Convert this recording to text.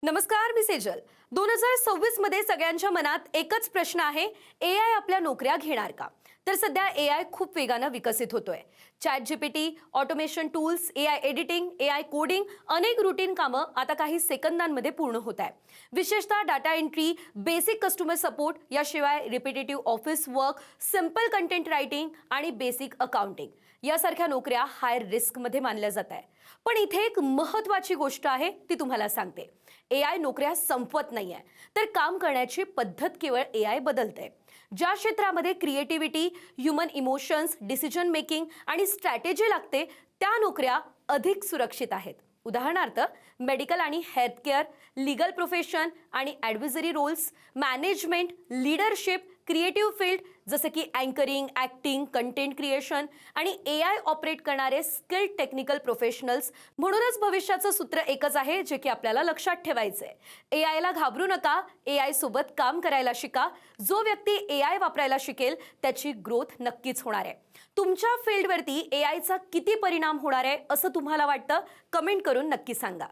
नमस्कार, मी सेजल. 2026 मध्ये सगळ्यांच्या मनात एकच प्रश्न आहे, एआय आपल्या नोकऱ्या घेणार का? तर सध्या एआय खूप वेगानं विकसित होतोय. ChatGPT, automation tools, AI editing, AI coding, अनेक रुटीन कामं आता काही सेकंदांमध्ये पूर्ण होत आहे. विशेषतः data entry, basic customer support, याशिवाय repetitive office work, simple content writing आणि बेसिक अकाउंटिंग यासारख्या नोकऱ्या हाय रिस्कमध्ये मानल्या जात आहे. पण इथे एक महत्त्वाची गोष्ट आहे, ती तुम्हाला सांगते. एआय नोकऱ्या संपवत नाहीये, तर काम करण्याची पद्धत केवळ एआय बदलते. ज्या क्षेत्रामध्ये creativity, human emotions, decision making आणि स्ट्रॅटेजी लागते, त्या नोकऱ्या अधिक सुरक्षित आहेत. उदाहरणार्थ, मेडिकल आणि हेल्थकेअर, लीगल प्रोफेशन आणि advisory roles, management, leadership, creative field जसे की अँकरिंग, ॲक्टिंग, कंटेंट क्रिएशन आणि एआय ऑपरेट करणारे स्किल्ड टेक्निकल प्रोफेशनल्स. म्हणूनच भविष्याचं सूत्र एकच आहे, जे की आपल्याला लक्षात ठेवायचंय. एआयला घाबरू नका, एआय सोबत काम करायला शिका. जो व्यक्ती एआय वापरायला शिकेल, त्याची ग्रोथ नक्कीच होणार आहे. तुमच्या फील्डवरती एआयचा किती परिणाम होणार आहे असं तुम्हाला वाटतं? कमेंट करून नक्की सांगा.